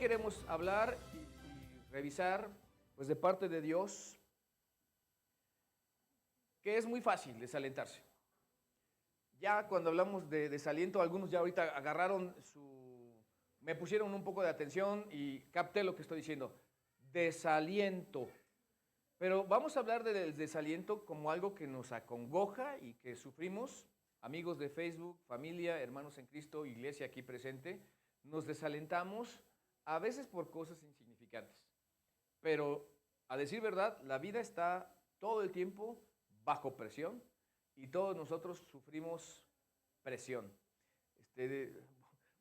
queremos hablar y revisar, pues de parte de Dios, que es muy fácil desalentarse. Ya cuando hablamos de desaliento, algunos ya ahorita agarraron me pusieron un poco de atención y capté lo que estoy diciendo. Desaliento. Pero vamos a hablar del desaliento como algo que nos acongoja y que sufrimos. Amigos de Facebook, familia, hermanos en Cristo, iglesia aquí presente, nos desalentamos a veces por cosas insignificantes. Pero a decir verdad, la vida está todo el tiempo bajo presión y todos nosotros sufrimos presión.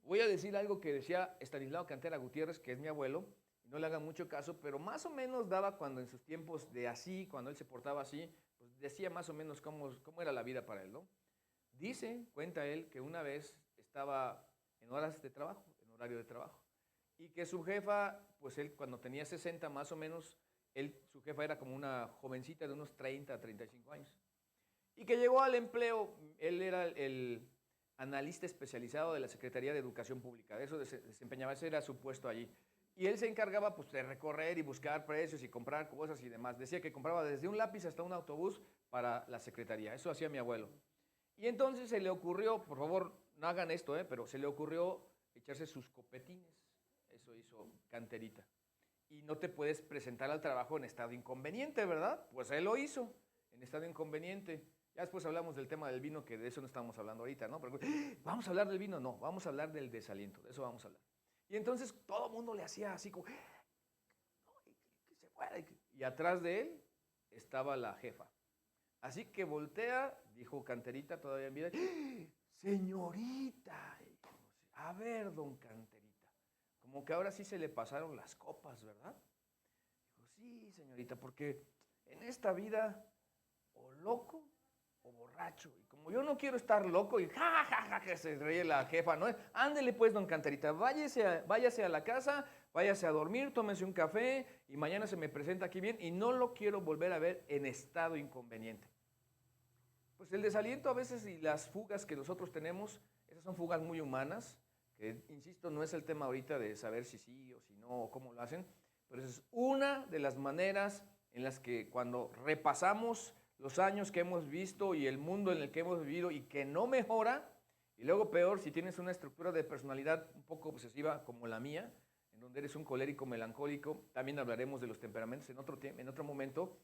Voy a decir algo que decía Estanislao Cantera Gutiérrez, que es mi abuelo, y no le hagan mucho caso, pero más o menos daba cuando en sus tiempos de así, cuando él se portaba así, pues decía más o menos cómo era la vida para él, ¿no? Dice, cuenta él, que una vez estaba en horas de trabajo, en horario de trabajo, y que su jefa, pues él cuando tenía 60 más o menos, su jefa era como una jovencita de unos 30 a 35 años. Y que llegó al empleo, él era el analista especializado de la Secretaría de Educación Pública, de eso desempeñaba, ese era su puesto allí. Y él se encargaba pues, de recorrer y buscar precios y comprar cosas y demás. Decía que compraba desde un lápiz hasta un autobús para la Secretaría, eso hacía mi abuelo. Y entonces se le ocurrió, por favor, no hagan esto, pero se le ocurrió echarse sus copetines. Eso hizo Canterita. Y no te puedes presentar al trabajo en estado inconveniente, ¿verdad? Pues él lo hizo, en estado inconveniente. Ya después hablamos del tema del vino, que de eso no estamos hablando ahorita, ¿no? Pero, ¿vamos a hablar del vino? No, vamos a hablar del desaliento, de eso vamos a hablar. Y entonces todo el mundo le hacía así como, no, que se fuera. Y atrás de él estaba la jefa. Así que voltea, dijo Canterita todavía en vida, señorita, a ver, don Canterita, como que ahora sí se le pasaron las copas, ¿verdad? Dijo, sí, señorita, porque en esta vida o loco o borracho, y como yo no quiero estar loco, y que se ríe la jefa, ¿no? Ándele pues, don Canterita, váyase a la casa, váyase a dormir, tómese un café, y mañana se me presenta aquí bien, y no lo quiero volver a ver en estado inconveniente. Pues el desaliento a veces y las fugas que nosotros tenemos, esas son fugas muy humanas, que insisto, no es el tema ahorita de saber si sí o si no, o cómo lo hacen, pero esa es una de las maneras en las que cuando repasamos los años que hemos visto y el mundo en el que hemos vivido y que no mejora, y luego peor si tienes una estructura de personalidad un poco obsesiva como la mía, en donde eres un colérico melancólico, también hablaremos de los temperamentos en otro momento,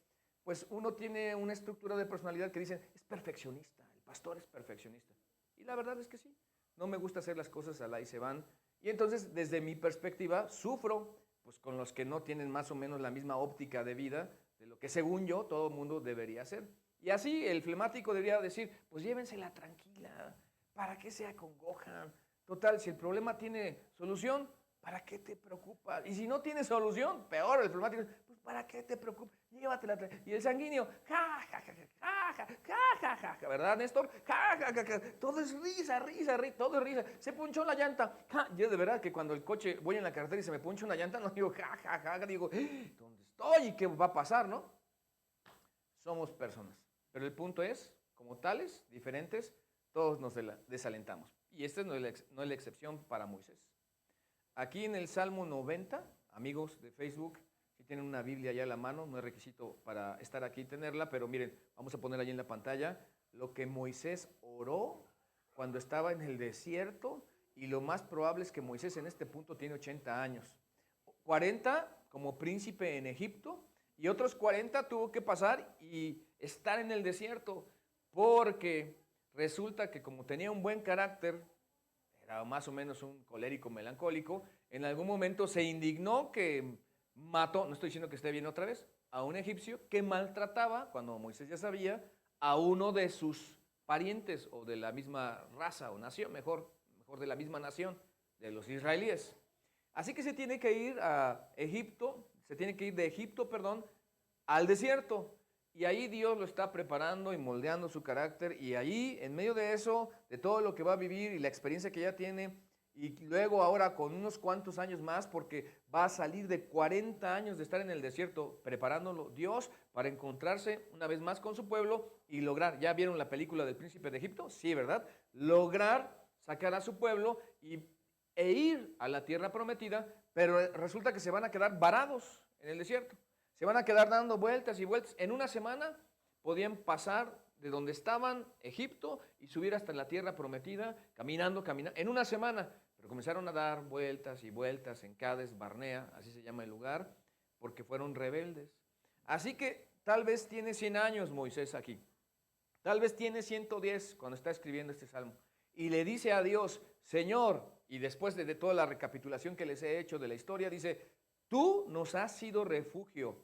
pues uno tiene una estructura de personalidad que dicen, es perfeccionista, el pastor es perfeccionista. Y la verdad es que sí, no me gusta hacer las cosas al ahí se van. Y entonces, desde mi perspectiva, sufro pues, con los que no tienen más o menos la misma óptica de vida, de lo que según yo todo el mundo debería hacer. Y así el flemático debería decir, pues llévensela tranquila, ¿para qué se acongojan? Total, si el problema tiene solución, ¿para qué te preocupas? Y si no tiene solución, peor, el flemático, pues ¿para qué te preocupas? Llévatela. Y el sanguíneo, ja, ja, ja, ja, ja, ja, ja, ja, ¿verdad, Néstor? Ja, ja, ja, ja. Todo es risa, todo es risa. Se punchó la llanta. Ja. Yo de verdad que cuando el coche, voy en la carretera y se me puncha una llanta, no digo ja, ja, ja, digo, ¿dónde estoy? ¿Y qué va a pasar, no? Somos personas. Pero el punto es, como tales, diferentes, todos nos desalentamos. Y esta no es la excepción para Moisés. Aquí en el Salmo 90, amigos de Facebook, si tienen una Biblia ya a la mano, no es requisito para estar aquí y tenerla, pero miren, vamos a poner ahí en la pantalla lo que Moisés oró cuando estaba en el desierto, y lo más probable es que Moisés en este punto tiene 80 años. 40 como príncipe en Egipto, y otros 40 tuvo que pasar y estar en el desierto, porque resulta que como tenía un buen carácter, era más o menos un colérico melancólico, en algún momento se indignó que mató, no estoy diciendo que esté bien otra vez, a un egipcio que maltrataba, cuando Moisés ya sabía, a uno de sus parientes o de la misma raza o nación, mejor de la misma nación, de los israelíes. Así que se tiene que ir a Egipto, se tiene que ir de Egipto, perdón, al desierto. Y ahí Dios lo está preparando y moldeando su carácter, y ahí, en medio de eso, de todo lo que va a vivir y la experiencia que ya tiene, y luego ahora con unos cuantos años más, porque va a salir de 40 años de estar en el desierto, preparándolo Dios para encontrarse una vez más con su pueblo y lograr, ¿ya vieron la película del Príncipe de Egipto? Sí, ¿verdad? Lograr sacar a su pueblo y e ir a la tierra prometida, pero resulta que se van a quedar varados en el desierto. Se van a quedar dando vueltas y vueltas. En una semana podían pasar de donde estaban, Egipto, y subir hasta la tierra prometida, caminando, en una semana. Pero comenzaron a dar vueltas y vueltas en Cades Barnea, así se llama el lugar, porque fueron rebeldes. Así que tal vez tiene 100 años Moisés aquí. Tal vez tiene 110 cuando está escribiendo este salmo. Y le dice a Dios, Señor, y después de toda la recapitulación que les he hecho de la historia, dice, tú nos has sido refugio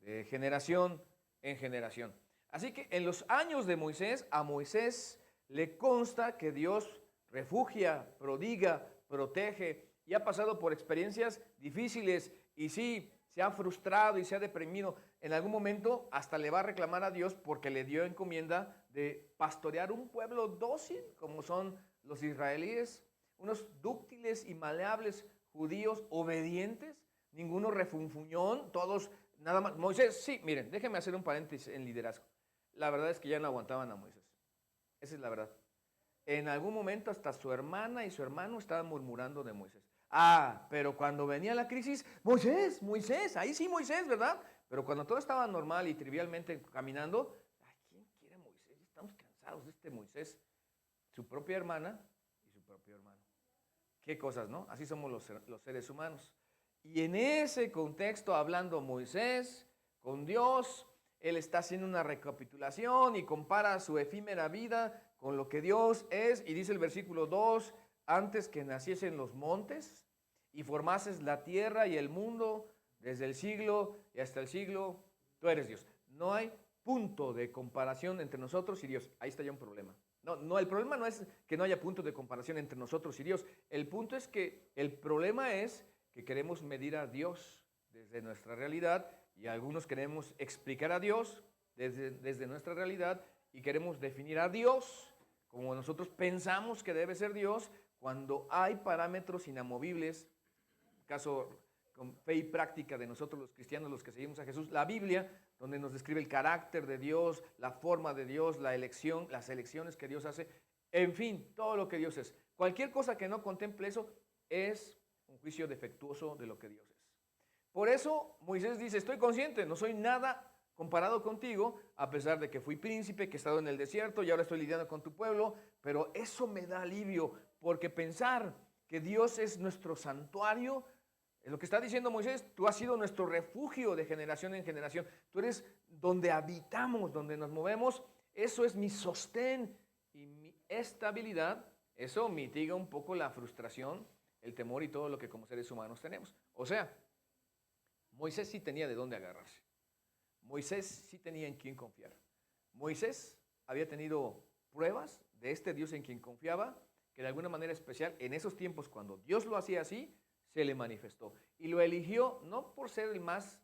de generación en generación. Así que en los años de Moisés, a Moisés le consta que Dios refugia, prodiga, protege y ha pasado por experiencias difíciles y sí, se ha frustrado y se ha deprimido. En algún momento hasta le va a reclamar a Dios porque le dio encomienda de pastorear un pueblo dócil como son los israelíes, unos dúctiles y maleables judíos obedientes, ninguno refunfuñón, todos nada más. Moisés, sí, miren, déjenme hacer un paréntesis en liderazgo. La verdad es que ya no aguantaban a Moisés. Esa es la verdad. En algún momento hasta su hermana y su hermano estaban murmurando de Moisés. Ah, pero cuando venía la crisis, Moisés, Moisés, ahí sí Moisés, ¿verdad? Pero cuando todo estaba normal y trivialmente caminando, ¿a quién quiere Moisés? Estamos cansados de este Moisés. Su propia hermana y su propio hermano. Qué cosas, ¿no? Así somos los seres humanos. Y en ese contexto, hablando Moisés con Dios, él está haciendo una recapitulación y compara su efímera vida con lo que Dios es. Y dice el versículo 2, antes que naciesen los montes y formases la tierra y el mundo, desde el siglo y hasta el siglo, tú eres Dios. No hay punto de comparación entre nosotros y Dios. Ahí está ya un problema. No, el problema no es que no haya punto de comparación entre nosotros y Dios. El punto es que el problema es que queremos medir a Dios desde nuestra realidad y algunos queremos explicar a Dios desde nuestra realidad y queremos definir a Dios como nosotros pensamos que debe ser Dios cuando hay parámetros inamovibles, caso con fe y práctica de nosotros los cristianos, los que seguimos a Jesús, la Biblia, donde nos describe el carácter de Dios, la forma de Dios, la elección, las elecciones que Dios hace, en fin, todo lo que Dios es. Cualquier cosa que no contemple eso es un juicio defectuoso de lo que Dios es. Por eso Moisés dice, estoy consciente, no soy nada comparado contigo, a pesar de que fui príncipe, que he estado en el desierto y ahora estoy lidiando con tu pueblo, pero eso me da alivio, porque pensar que Dios es nuestro santuario, es lo que está diciendo Moisés, tú has sido nuestro refugio de generación en generación, tú eres donde habitamos, donde nos movemos, eso es mi sostén y mi estabilidad, eso mitiga un poco la frustración, el temor y todo lo que como seres humanos tenemos. O sea, Moisés sí tenía de dónde agarrarse. Moisés sí tenía en quién confiar. Moisés había tenido pruebas de este Dios en quien confiaba, que de alguna manera especial, en esos tiempos cuando Dios lo hacía así, se le manifestó. Y lo eligió no por ser el más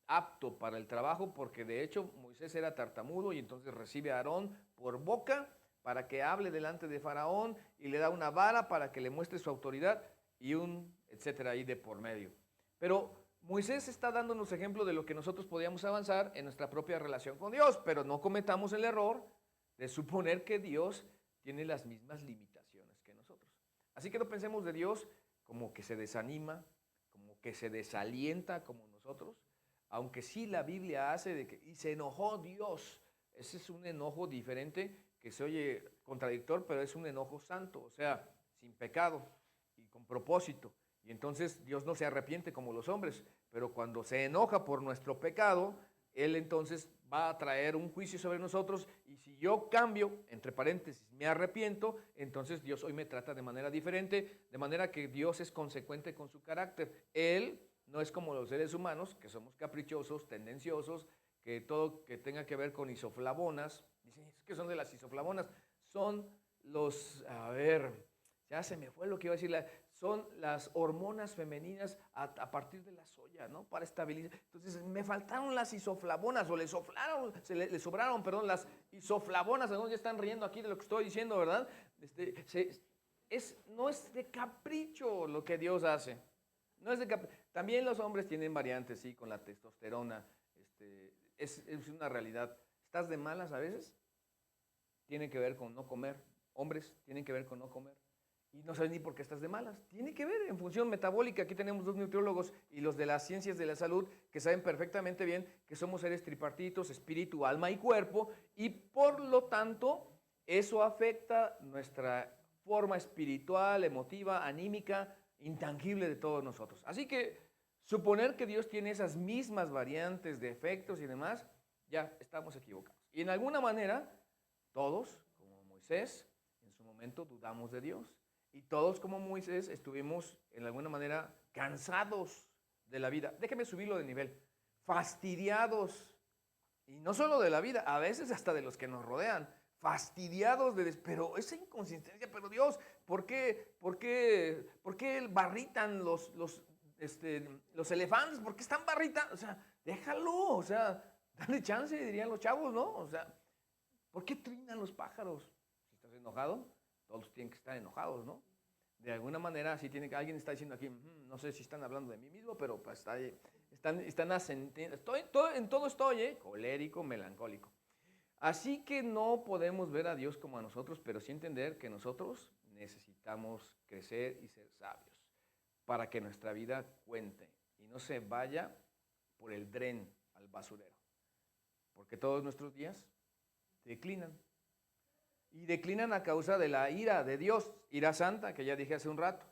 apto para el trabajo, porque de hecho Moisés era tartamudo y entonces recibe a Aarón por boca para que hable delante de Faraón y le da una vara para que le muestre su autoridad y un etcétera ahí de por medio. Pero Moisés está dándonos ejemplo de lo que nosotros podíamos avanzar en nuestra propia relación con Dios, pero no cometamos el error de suponer que Dios tiene las mismas limitaciones que nosotros. Así que no pensemos de Dios como que se desanima, como que se desalienta como nosotros, aunque sí la Biblia hace de que, y se enojó Dios. Ese es un enojo diferente que se oye contradictor, pero es un enojo santo, o sea, sin pecado y con propósito. Y entonces Dios no se arrepiente como los hombres, pero cuando se enoja por nuestro pecado, Él entonces va a traer un juicio sobre nosotros y si yo cambio, entre paréntesis, me arrepiento, entonces Dios hoy me trata de manera diferente, de manera que Dios es consecuente con su carácter. Él no es como los seres humanos, que somos caprichosos, tendenciosos, que todo que tenga que ver con isoflavonas, dicen, ¿qué son de las isoflavonas? Son los, a ver, ya se me fue lo que iba a decir, son las hormonas femeninas a partir de la soya, ¿no? Para estabilizar. Entonces, me faltaron las isoflavonas, o le sobraron, perdón, las isoflavonas. Algunos ya están riendo aquí de lo que estoy diciendo, ¿verdad? No es de capricho lo que Dios hace. No es de capricho. También los hombres tienen variantes, sí, con la testosterona. Es una realidad. ¿Estás de malas a veces? Tiene que ver con no comer. Hombres tienen que ver con no comer. y no sabes ni por qué estás de malas. Tiene que ver en función metabólica. Aquí tenemos 2 nutriólogos y los de las ciencias de la salud que saben perfectamente bien que somos seres tripartitos, espíritu, alma y cuerpo, y por lo tanto eso afecta nuestra forma espiritual, emotiva, anímica, intangible de todos nosotros. Así que suponer que Dios tiene esas mismas variantes de efectos y demás, ya estamos equivocados. Y en alguna manera, todos, como Moisés, en su momento dudamos de Dios. Y todos como Moisés estuvimos en alguna manera cansados de la vida. Déjeme subirlo de nivel. Fastidiados. Y no solo de la vida, a veces hasta de los que nos rodean. Fastidiados pero esa inconsistencia, pero Dios, ¿por qué barritan los elefantes? ¿Por qué están barritando? O sea, déjalo, o sea, dale chance, dirían los chavos, ¿no? O sea, ¿por qué trinan los pájaros? Si estás enojado, todos tienen que estar enojados, ¿no? De alguna manera, si alguien está diciendo aquí, no sé si están hablando de mí mismo, pero pues están asentiendo. En todo estoy, colérico, melancólico. Así que no podemos ver a Dios como a nosotros, pero sí entender que nosotros necesitamos crecer y ser sabios para que nuestra vida cuente y no se vaya por el dren al basurero. Porque todos nuestros días declinan. Y declinan a causa de la ira de Dios, ira santa, que ya dije hace un rato,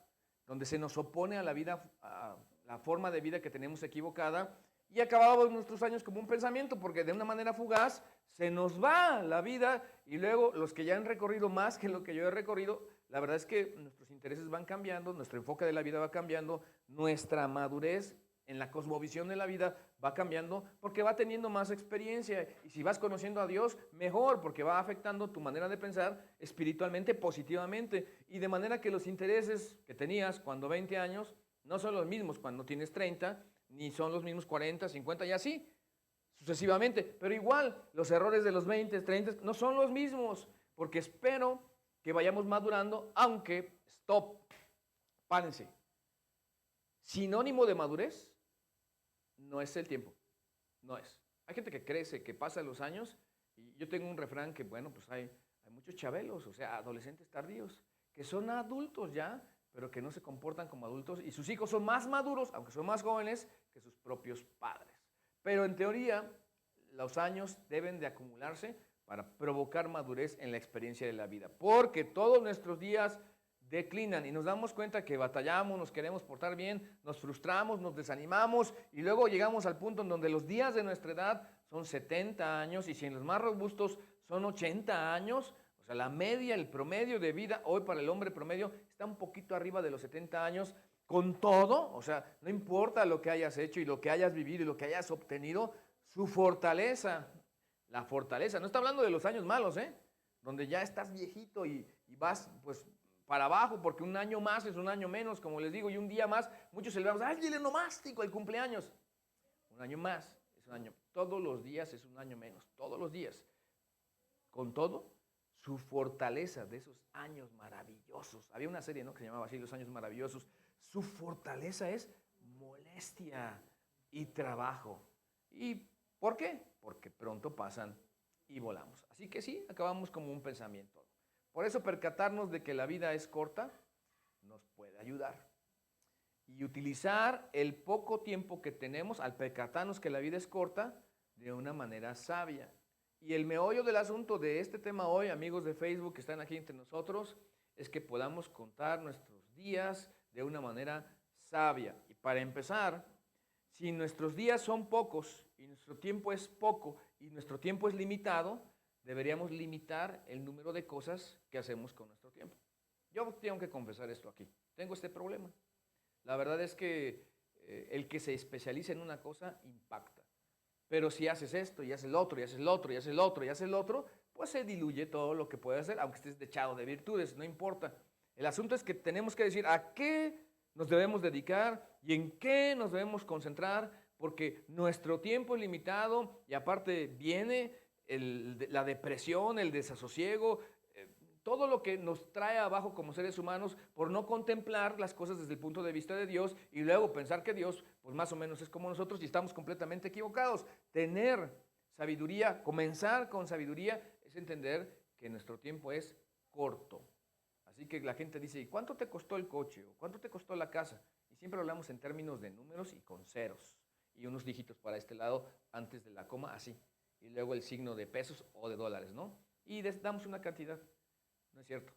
donde se nos opone a la vida, a la forma de vida que tenemos equivocada, y acabamos nuestros años como un pensamiento, porque de una manera fugaz se nos va la vida, y luego los que ya han recorrido más que lo que yo he recorrido, la verdad es que nuestros intereses van cambiando, nuestro enfoque de la vida va cambiando, nuestra madurez en la cosmovisión de la vida va cambiando porque va teniendo más experiencia, y si vas conociendo a Dios, mejor, porque va afectando tu manera de pensar espiritualmente, positivamente, y de manera que los intereses que tenías cuando 20 años no son los mismos cuando tienes 30, ni son los mismos 40, 50 y así sucesivamente, pero igual los errores de los 20, 30 no son los mismos, porque espero que vayamos madurando, aunque, párense, sinónimo de madurez no es el tiempo, no es. Hay gente que crece, que pasa los años, y yo tengo un refrán que, bueno, pues hay muchos chabelos, o sea, adolescentes tardíos, que son adultos ya, pero que no se comportan como adultos, y sus hijos son más maduros, aunque son más jóvenes, que sus propios padres. Pero en teoría, los años deben de acumularse para provocar madurez en la experiencia de la vida, porque todos nuestros días declinan y nos damos cuenta que batallamos, nos queremos portar bien, nos frustramos, nos desanimamos y luego llegamos al punto en donde los días de nuestra edad son 70 años y si en los más robustos son 80 años, o sea, la media, el promedio de vida hoy para el hombre promedio está un poquito arriba de los 70 años, con todo, o sea, no importa lo que hayas hecho y lo que hayas vivido y lo que hayas obtenido, su fortaleza, la fortaleza, no está hablando de los años malos, donde ya estás viejito y vas pues para abajo, porque un año más es un año menos, como les digo, y un día más, muchos celebramos, ¡ay, el enomástico, el cumpleaños! Un año más es un año, todos los días es un año menos, todos los días. Con todo, su fortaleza de esos años maravillosos, había una serie, ¿no?, que se llamaba así, Los Años Maravillosos, su fortaleza es molestia y trabajo. ¿Y por qué? Porque pronto pasan y volamos. Así que sí, acabamos como un pensamiento. Por eso percatarnos de que la vida es corta nos puede ayudar. Y utilizar el poco tiempo que tenemos al percatarnos que la vida es corta de una manera sabia. Y el meollo del asunto de este tema hoy, amigos de Facebook que están aquí entre nosotros, es que podamos contar nuestros días de una manera sabia. Y para empezar, si nuestros días son pocos y nuestro tiempo es poco y nuestro tiempo es limitado, deberíamos limitar el número de cosas que hacemos con nuestro tiempo. Yo tengo que confesar esto aquí. Tengo este problema. La verdad es que el que se especializa en una cosa impacta. Pero si haces esto y haces el otro y haces el otro y haces el otro y haces el otro, pues se diluye todo lo que puedes hacer, aunque estés dechado de virtudes, no importa. El asunto es que tenemos que decir a qué nos debemos dedicar y en qué nos debemos concentrar, porque nuestro tiempo es limitado y aparte viene la depresión, el desasosiego, todo lo que nos trae abajo como seres humanos por no contemplar las cosas desde el punto de vista de Dios y luego pensar que Dios pues más o menos es como nosotros y estamos completamente equivocados. Tener sabiduría, comenzar con sabiduría es entender que nuestro tiempo es corto. Así que la gente dice, ¿y cuánto te costó el coche? ¿O cuánto te costó la casa? Y siempre hablamos en términos de números y con ceros. Y unos dígitos para este lado antes de la coma, así. Y luego el signo de pesos o de dólares, ¿no? Y damos una cantidad. No es cierto.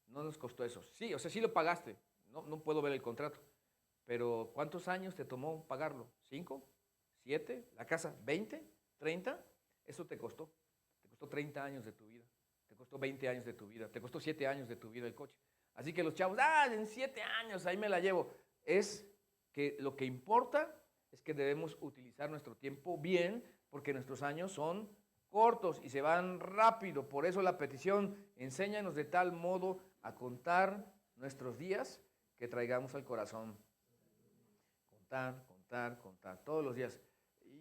No nos costó eso. Sí, o sea, sí lo pagaste. No puedo ver el contrato. Pero ¿cuántos años te tomó pagarlo? ¿5? ¿7? ¿La casa? ¿20? ¿30? Eso te costó. Te costó 30 años de tu vida. Te costó 20 años de tu vida. Te costó 7 años de tu vida el coche. Así que los chavos, en 7 años, ahí me la llevo. Es que lo que importa es que debemos utilizar nuestro tiempo bien, porque nuestros años son cortos y se van rápido. Por eso la petición, enséñanos de tal modo a contar nuestros días que traigamos al corazón. Contar, todos los días.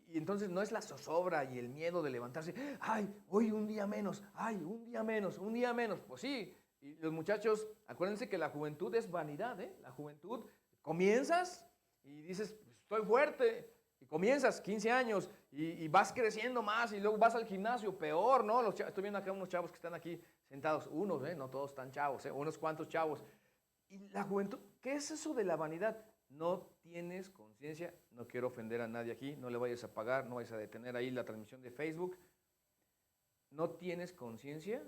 Y entonces no es la zozobra y el miedo de levantarse, ay, hoy un día menos, ay, un día menos, un día menos. Pues sí, y los muchachos, acuérdense que la juventud es vanidad, ¿eh? La juventud, comienzas y dices, pues estoy fuerte, y comienzas 15 años y vas creciendo más y luego vas al gimnasio, peor, ¿no? Estoy viendo acá unos chavos que están aquí sentados, unos, no todos están chavos, unos cuantos chavos. Y la juventud, ¿qué es eso de la vanidad? No tienes conciencia, no quiero ofender a nadie aquí, no le vayas a pagar, no vayas a detener ahí la transmisión de Facebook. No tienes conciencia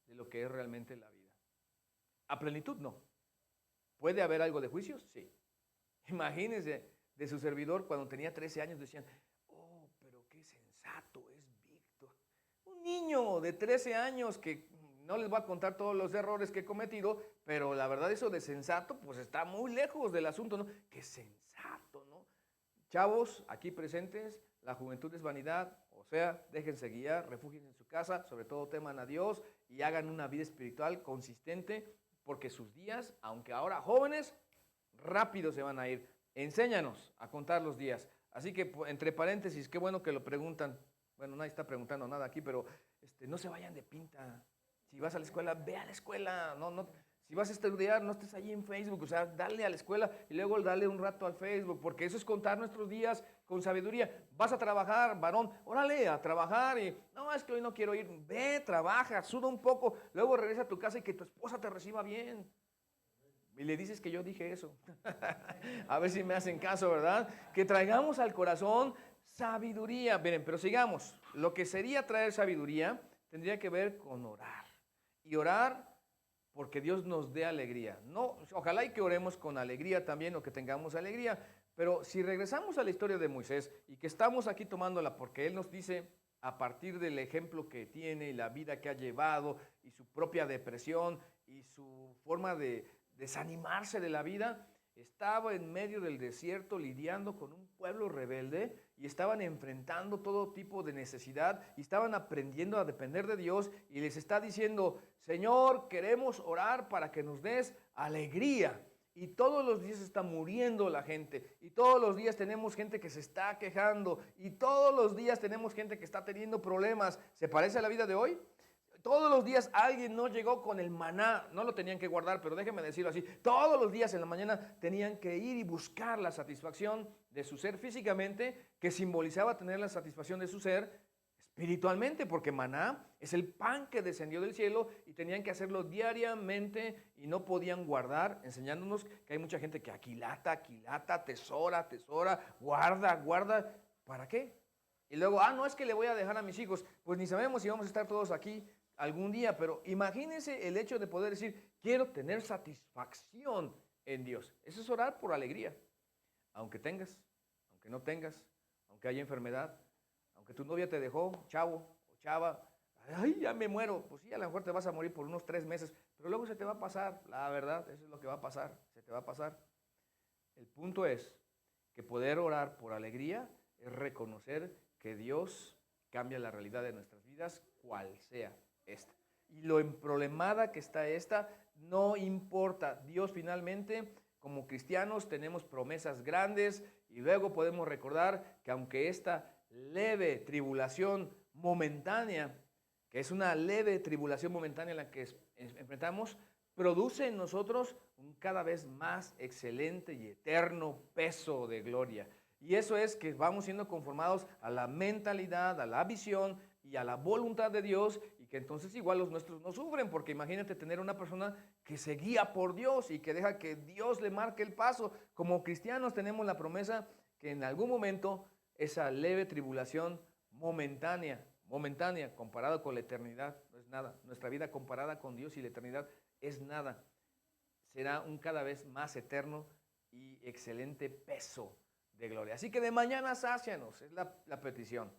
de lo que es realmente la vida. A plenitud no. ¿Puede haber algo de juicios? Sí. Imagínense de su servidor cuando tenía 13 años decían, oh, pero qué sensato es Víctor. Un niño de 13 años que no les voy a contar todos los errores que he cometido, pero la verdad eso de sensato pues está muy lejos del asunto, ¿no? Qué sensato, ¿no? Chavos, aquí presentes, la juventud es vanidad, o sea, déjense guiar, refúgiense en su casa, sobre todo teman a Dios y hagan una vida espiritual consistente, porque sus días, aunque ahora jóvenes, rápido se van a ir. Enséñanos a contar los días. Así que, entre paréntesis, qué bueno que lo preguntan. Bueno, nadie está preguntando nada aquí, pero no se vayan de pinta. Si vas a la escuela, ve a la escuela. Si vas a estudiar, no estés ahí en Facebook. O sea, dale a la escuela y luego dale un rato al Facebook, porque eso es contar nuestros días con sabiduría. Vas a trabajar, varón, órale, a trabajar. Y no, es que hoy no quiero ir. Ve, trabaja, suda un poco, luego regresa a tu casa y que tu esposa te reciba bien. Y le dices que yo dije eso. A ver si me hacen caso, ¿verdad? Que traigamos al corazón sabiduría. Miren, pero sigamos. Lo que sería traer sabiduría tendría que ver con orar. Y orar porque Dios nos dé alegría. No, ojalá y que oremos con alegría también o que tengamos alegría. Pero si regresamos a la historia de Moisés y que estamos aquí tomándola porque Él nos dice a partir del ejemplo que tiene y la vida que ha llevado y su propia depresión y su forma de desanimarse de la vida, estaba en medio del desierto lidiando con un pueblo rebelde y estaban enfrentando todo tipo de necesidad y estaban aprendiendo a depender de Dios y les está diciendo, Señor, queremos orar para que nos des alegría. Y todos los días está muriendo la gente y todos los días tenemos gente que se está quejando y todos los días tenemos gente que está teniendo problemas. ¿Se parece a la vida de hoy? Todos los días alguien no llegó con el maná, no lo tenían que guardar, pero déjenme decirlo así, todos los días en la mañana tenían que ir y buscar la satisfacción de su ser físicamente, que simbolizaba tener la satisfacción de su ser espiritualmente, porque maná es el pan que descendió del cielo y tenían que hacerlo diariamente y no podían guardar, enseñándonos que hay mucha gente que aquilata, tesora, guarda, ¿para qué? Y luego, no es que le voy a dejar a mis hijos, pues ni sabemos si vamos a estar todos aquí algún día, pero imagínense el hecho de poder decir, quiero tener satisfacción en Dios. Eso es orar por alegría, aunque tengas, aunque no tengas, aunque haya enfermedad, aunque tu novia te dejó, chavo o chava, ay, ya me muero, pues sí, a lo mejor te vas a morir por unos 3 meses, pero luego se te va a pasar, la verdad, eso es lo que va a pasar, se te va a pasar. El punto es que poder orar por alegría es reconocer que Dios cambia la realidad de nuestras vidas, cual sea esta. Y lo emproblemada que está esta, no importa. Dios finalmente, como cristianos, tenemos promesas grandes y luego podemos recordar que aunque esta leve tribulación momentánea, que es una leve tribulación momentánea en la que enfrentamos, produce en nosotros un cada vez más excelente y eterno peso de gloria. Y eso es que vamos siendo conformados a la mentalidad, a la visión y a la voluntad de Dios y que entonces igual los nuestros no sufren, porque imagínate tener una persona que se guía por Dios y que deja que Dios le marque el paso. Como cristianos tenemos la promesa que en algún momento esa leve tribulación momentánea, comparado con la eternidad, no es nada. Nuestra vida comparada con Dios y la eternidad es nada. Será un cada vez más eterno y excelente peso de gloria. Así que de mañana sácianos, es la petición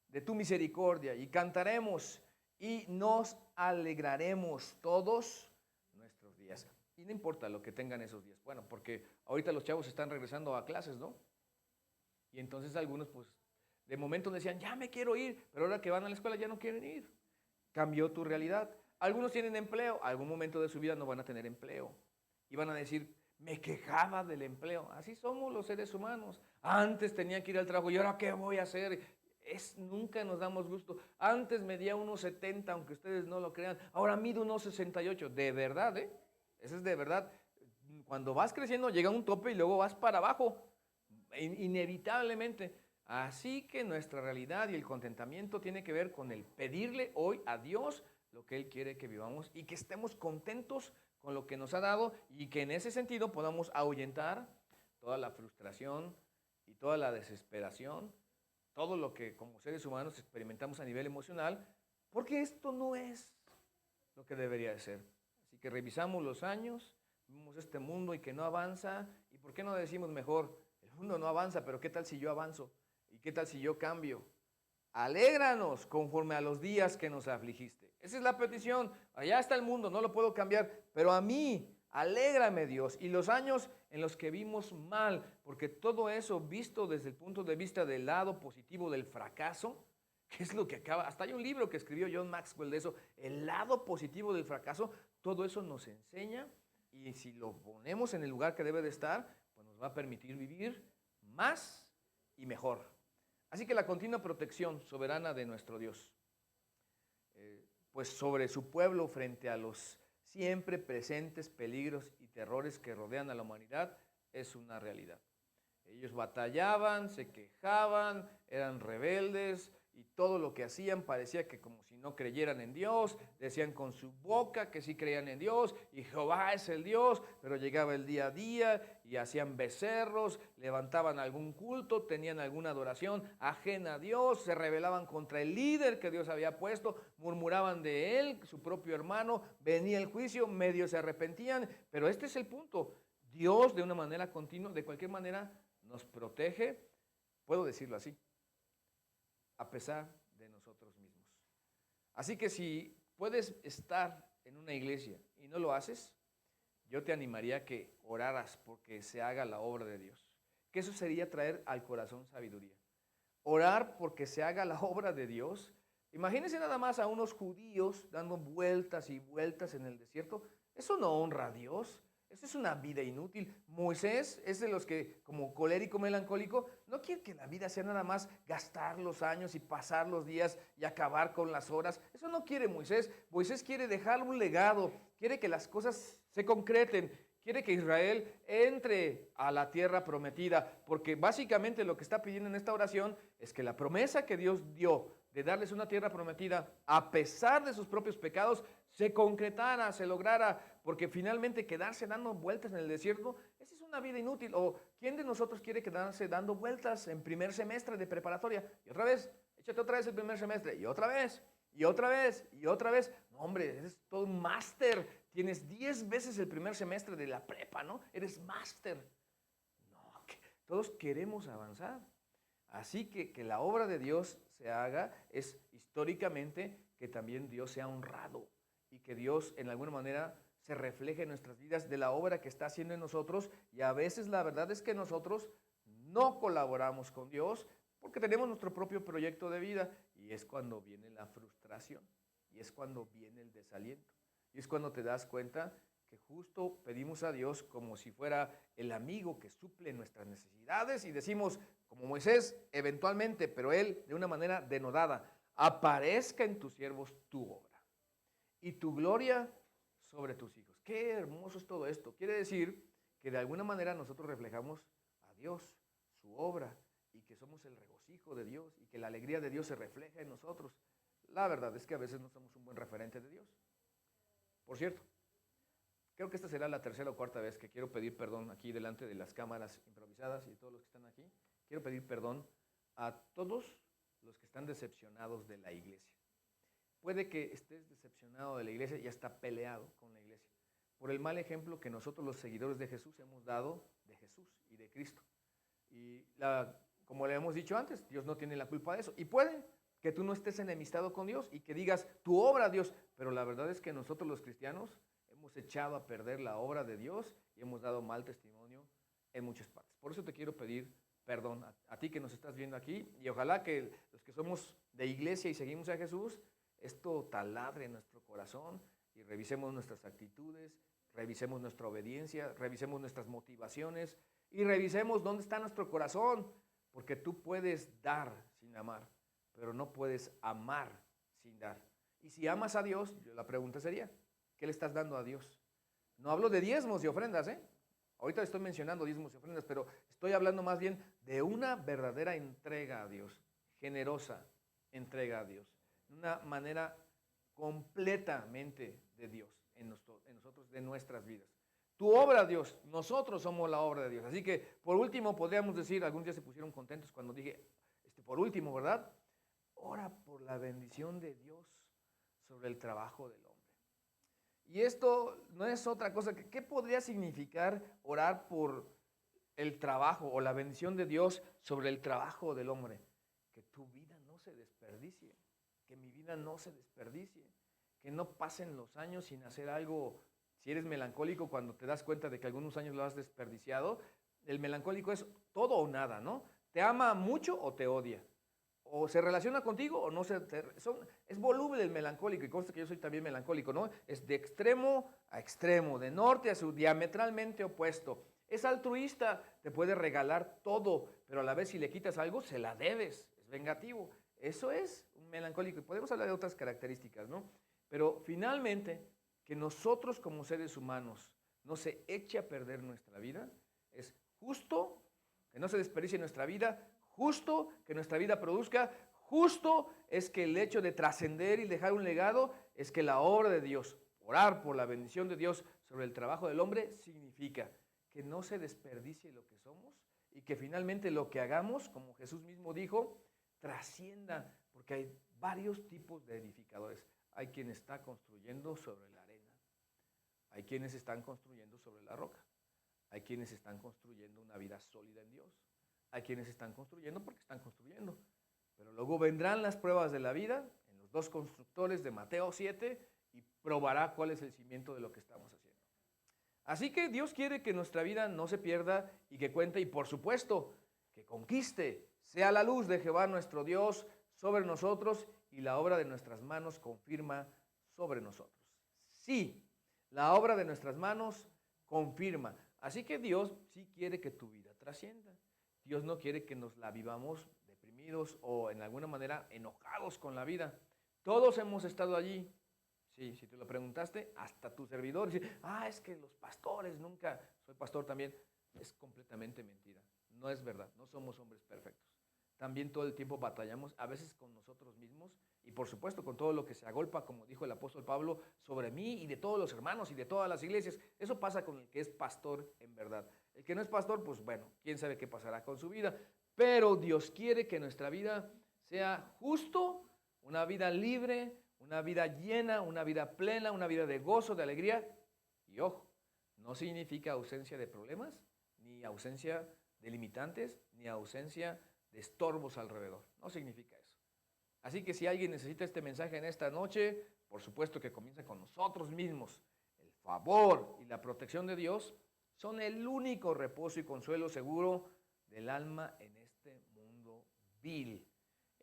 de tu misericordia, y cantaremos y nos alegraremos todos nuestros días. Y no importa lo que tengan esos días. Bueno, porque ahorita los chavos están regresando a clases, ¿no? Y entonces algunos, pues, de momento decían, ya me quiero ir, pero ahora que van a la escuela ya no quieren ir. Cambió tu realidad. Algunos tienen empleo, algún momento de su vida no van a tener empleo. Y van a decir, me quejaba del empleo. Así somos los seres humanos. Antes tenía que ir al trabajo, ¿y ahora qué voy a hacer? Nunca nos damos gusto. Antes medía 1,70, aunque ustedes no lo crean. Ahora mido 1,68. De verdad, ¿eh? Eso es de verdad. Cuando vas creciendo llega un tope y luego vas para abajo. Inevitablemente. Así que nuestra realidad y el contentamiento tiene que ver con el pedirle hoy a Dios lo que Él quiere que vivamos y que estemos contentos con lo que nos ha dado, y que en ese sentido podamos ahuyentar toda la frustración y toda la desesperación, todo lo que como seres humanos experimentamos a nivel emocional, porque esto no es lo que debería de ser. Así que revisamos los años, vemos este mundo y que no avanza, y ¿por qué no decimos mejor? El mundo no avanza, pero ¿qué tal si yo avanzo? ¿Y qué tal si yo cambio? Alégranos conforme a los días que nos afligiste. Esa es la petición. Allá está el mundo, no lo puedo cambiar, pero a mí, alégrame Dios. Y los años en los que vimos mal, porque todo eso visto desde el punto de vista del lado positivo del fracaso, que es lo que acaba, hasta hay un libro que escribió John Maxwell de eso, el lado positivo del fracaso, todo eso nos enseña, y si lo ponemos en el lugar que debe de estar, pues nos va a permitir vivir más y mejor. Así que la continua protección soberana de nuestro Dios, pues sobre su pueblo frente a los siempre presentes peligros y terrores que rodean a la humanidad, es una realidad. Ellos batallaban, se quejaban, eran rebeldes, y todo lo que hacían parecía que como si no creyeran en Dios. Decían con su boca que sí creían en Dios y Jehová es el Dios, pero llegaba el día a día y hacían becerros, levantaban algún culto, tenían alguna adoración ajena a Dios, se rebelaban contra el líder que Dios había puesto, murmuraban de él, su propio hermano, venía el juicio, medio se arrepentían. Pero este es el punto: Dios de una manera continua, de cualquier manera, nos protege, puedo decirlo así, a pesar de nosotros mismos. Así que si puedes estar en una iglesia y no lo haces, yo te animaría a que oraras porque se haga la obra de Dios. Que eso sería traer al corazón sabiduría. Orar porque se haga la obra de Dios. Imagínense nada más a unos judíos dando vueltas y vueltas en el desierto. Eso no honra a Dios. Eso es una vida inútil. Moisés es de los que, como colérico melancólico, no quiere que la vida sea nada más gastar los años y pasar los días y acabar con las horas. Eso no quiere Moisés. Moisés quiere dejar un legado, quiere que las cosas se concreten, quiere que Israel entre a la tierra prometida, porque básicamente lo que está pidiendo en esta oración es que la promesa que Dios dio de darles una tierra prometida, a pesar de sus propios pecados, se concretara, se lograra, porque finalmente quedarse dando vueltas en el desierto, esa es una vida inútil. O ¿quién de nosotros quiere quedarse dando vueltas en primer semestre de preparatoria? Y otra vez, échate otra vez el primer semestre, y otra vez, y otra vez, y otra vez. No, hombre, eres todo un máster, tienes 10 veces el primer semestre de la prepa, ¿no? Eres máster. No, todos queremos avanzar. Así que la obra de Dios se haga es históricamente que también Dios sea honrado y que Dios en alguna manera se refleje en nuestras vidas de la obra que está haciendo en nosotros. Y a veces la verdad es que nosotros no colaboramos con Dios porque tenemos nuestro propio proyecto de vida, y es cuando viene la frustración, y es cuando viene el desaliento, y es cuando te das cuenta que justo pedimos a Dios como si fuera el amigo que suple nuestras necesidades, y decimos, como Moisés, eventualmente, pero él de una manera denodada: aparezca en tus siervos tu obra y tu gloria sobre tus hijos. Qué hermoso es todo esto. Quiere decir que de alguna manera nosotros reflejamos a Dios, su obra, y que somos el regocijo de Dios y que la alegría de Dios se refleja en nosotros. la verdad es que a veces no somos un buen referente de Dios. Por cierto, creo que esta será la tercera o cuarta vez que quiero pedir perdón aquí delante de las cámaras improvisadas y de todos los que están aquí. Quiero pedir perdón a todos los que están decepcionados de la iglesia. Puede que estés decepcionado de la iglesia y hasta peleado con la iglesia por el mal ejemplo que nosotros los seguidores de Jesús hemos dado de Jesús y de Cristo. Y como le hemos dicho antes, Dios no tiene la culpa de eso. Y puede que tú no estés enemistado con Dios y que digas, tu obra, Dios, pero la verdad es que nosotros los cristianos hemos echado a perder la obra de Dios y hemos dado mal testimonio en muchas partes. Por eso te quiero pedir perdón a ti que nos estás viendo aquí y ojalá que los que somos de iglesia y seguimos a Jesús, esto taladre en nuestro corazón y revisemos nuestras actitudes, revisemos nuestra obediencia, revisemos nuestras motivaciones y revisemos dónde está nuestro corazón, porque tú puedes dar sin amar, pero no puedes amar sin dar. Y si amas a Dios, la pregunta sería, ¿qué le estás dando a Dios? No hablo de diezmos y ofrendas, Ahorita estoy mencionando diezmos y ofrendas, pero estoy hablando más bien de una verdadera entrega a Dios, generosa entrega a Dios, una manera completamente de Dios en nosotros, de nuestras vidas. Tu obra, Dios, nosotros somos la obra de Dios. Así que, por último, podríamos decir, algunos días se pusieron contentos cuando dije, por último, ¿verdad? Ora por la bendición de Dios sobre el trabajo del hombre. Y esto no es otra cosa. ¿Qué podría significar orar por el trabajo o la bendición de Dios sobre el trabajo del hombre? Que tu vida no se desperdicie, que mi vida no se desperdicie, que no pasen los años sin hacer algo. Si eres melancólico, cuando te das cuenta de que algunos años lo has desperdiciado, el melancólico es todo o nada, ¿no? ¿Te ama mucho o te odia? O se relaciona contigo o no es voluble el melancólico, y consta que yo soy también melancólico, ¿no? Es de extremo a extremo, de norte a sur, diametralmente opuesto. Es altruista, te puede regalar todo, pero a la vez si le quitas algo, se la debes, es vengativo. Eso es un melancólico, y podemos hablar de otras características, ¿no? Pero finalmente, que nosotros como seres humanos no se eche a perder nuestra vida, es justo que no se desperdicie nuestra vida, justo que nuestra vida produzca, justo es que el hecho de trascender y dejar un legado es que la obra de Dios, orar por la bendición de Dios sobre el trabajo del hombre, significa que no se desperdicie lo que somos y que finalmente lo que hagamos, como Jesús mismo dijo, trascienda, porque hay varios tipos de edificadores. Hay quien está construyendo sobre la arena, hay quienes están construyendo sobre la roca, hay quienes están construyendo una vida sólida en Dios. Hay quienes están construyendo porque están construyendo. Pero luego vendrán las pruebas de la vida en los dos constructores de Mateo 7 y probará cuál es el cimiento de lo que estamos haciendo. Así que Dios quiere que nuestra vida no se pierda y que cuente y por supuesto que conquiste, sea la luz de Jehová nuestro Dios sobre nosotros y la obra de nuestras manos confirma sobre nosotros. Sí, la obra de nuestras manos confirma. Así que Dios sí quiere que tu vida trascienda. Dios no quiere que nos la vivamos deprimidos o en alguna manera enojados con la vida. Todos hemos estado allí. Sí, si te lo preguntaste, hasta tu servidor. Es que los pastores nunca, soy pastor también. Es completamente mentira. No es verdad, no somos hombres perfectos. También todo el tiempo batallamos, a veces con nosotros mismos y por supuesto con todo lo que se agolpa, como dijo el apóstol Pablo, sobre mí y de todos los hermanos y de todas las iglesias. Eso pasa con el que es pastor en verdad. El que no es pastor, pues bueno, quién sabe qué pasará con su vida. Pero Dios quiere que nuestra vida sea justo, una vida libre, una vida llena, una vida plena, una vida de gozo, de alegría. Y ojo, no significa ausencia de problemas, ni ausencia de limitantes, ni ausencia de estorbos alrededor. No significa eso. Así que si alguien necesita este mensaje en esta noche, por supuesto que comienza con nosotros mismos. El favor y la protección de Dios son el único reposo y consuelo seguro del alma en este mundo vil.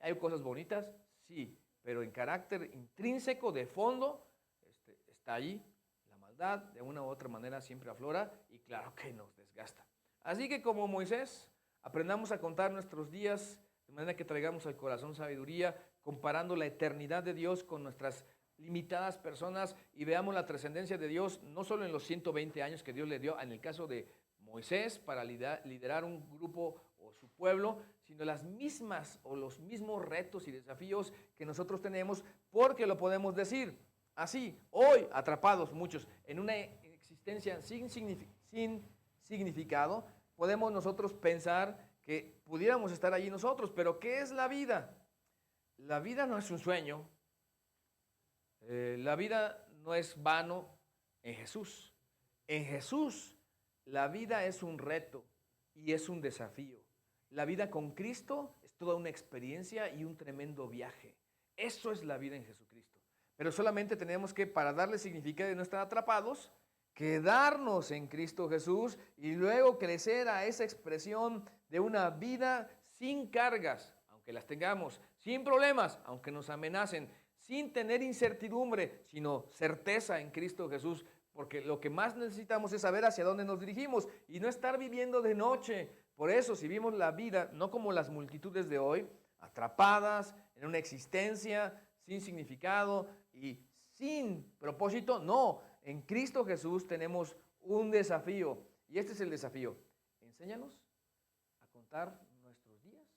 ¿Hay cosas bonitas? Sí, pero en carácter intrínseco, de fondo, está ahí. La maldad, de una u otra manera, siempre aflora y claro que nos desgasta. Así que como Moisés, aprendamos a contar nuestros días de manera que traigamos al corazón sabiduría, comparando la eternidad de Dios con nuestras limitadas personas y veamos la trascendencia de Dios, no solo en los 120 años que Dios le dio, en el caso de Moisés para liderar un grupo o su pueblo, sino las mismas o los mismos retos y desafíos que nosotros tenemos, porque lo podemos decir así, hoy atrapados muchos en una existencia sin significado, podemos nosotros pensar que pudiéramos estar allí nosotros, pero ¿qué es la vida? La vida no es un sueño, la vida no es vano en Jesús. En Jesús la vida es un reto y es un desafío. La vida con Cristo es toda una experiencia y un tremendo viaje. Eso es la vida en Jesucristo. Pero solamente tenemos que, para darle significado y no estar atrapados, quedarnos en Cristo Jesús y luego crecer a esa expresión de una vida sin cargas, aunque las tengamos, sin problemas, aunque nos amenacen, sin tener incertidumbre, sino certeza en Cristo Jesús, porque lo que más necesitamos es saber hacia dónde nos dirigimos y no estar viviendo de noche. Por eso, si vivimos la vida no como las multitudes de hoy, atrapadas en una existencia sin significado y sin propósito, no. En Cristo Jesús tenemos un desafío, y este es el desafío. Enséñanos a contar nuestros días,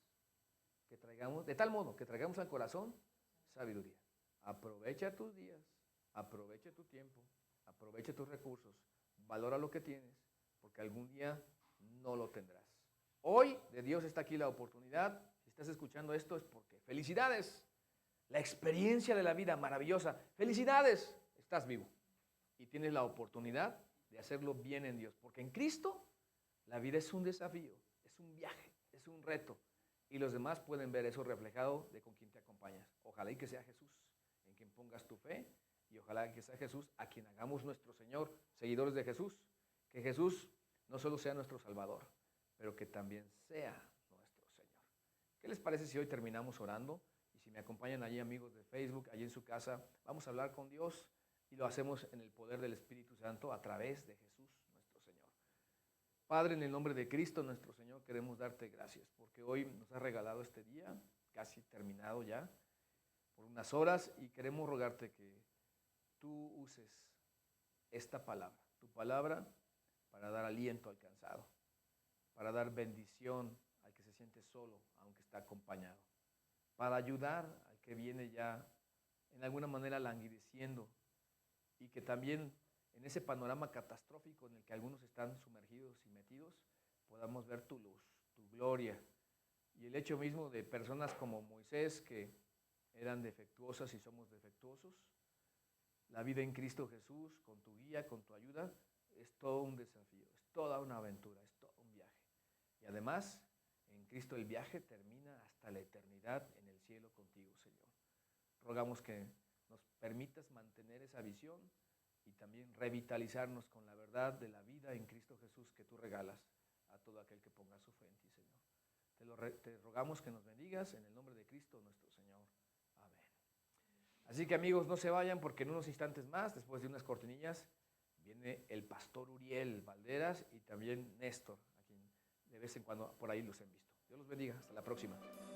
que traigamos, de tal modo que traigamos al corazón sabiduría. Aprovecha tus días, aprovecha tu tiempo, aprovecha tus recursos, valora lo que tienes, porque algún día no lo tendrás. Hoy de Dios está aquí la oportunidad. Si estás escuchando esto es porque felicidades, la experiencia de la vida maravillosa, felicidades, estás vivo y tienes la oportunidad de hacerlo bien en Dios, porque en Cristo la vida es un desafío, es un viaje, es un reto, y los demás pueden ver eso reflejado de con quien te acompañas. Ojalá y que sea Jesús en quien pongas tu fe, y ojalá que sea Jesús a quien hagamos nuestro Señor, seguidores de Jesús, que Jesús no solo sea nuestro Salvador, pero que también sea nuestro Señor. ¿Qué les parece si hoy terminamos orando? Y si me acompañan allí, amigos de Facebook, allí en su casa, vamos a hablar con Dios y lo hacemos en el poder del Espíritu Santo a través de Jesús, nuestro Señor. Padre, en el nombre de Cristo, nuestro Señor, queremos darte gracias porque hoy nos has regalado este día, casi terminado ya, por unas horas, y queremos rogarte que tú uses esta palabra, tu palabra, para dar aliento al cansado, para dar bendición al que se siente solo, aunque está acompañado, para ayudar al que viene ya en alguna manera languideciendo, y que también en ese panorama catastrófico en el que algunos están sumergidos y metidos, podamos ver tu luz, tu gloria, y el hecho mismo de personas como Moisés, que eran defectuosas y somos defectuosos. La vida en Cristo Jesús, con tu guía, con tu ayuda, es todo un desafío, es toda una aventura, es todo un viaje. Y además, en Cristo el viaje termina hasta la eternidad en el cielo contigo, Señor. Rogamos que nos permitas mantener esa visión y también revitalizarnos con la verdad de la vida en Cristo Jesús que tú regalas a todo aquel que ponga su fe en ti, Señor. Te rogamos que nos bendigas en el nombre de Cristo nuestro Señor. Amén. Así que, amigos, no se vayan, porque en unos instantes más, después de unas cortinillas, viene el pastor Uriel Valderas y también Néstor, a quien de vez en cuando por ahí los han visto. Dios los bendiga. Hasta la próxima.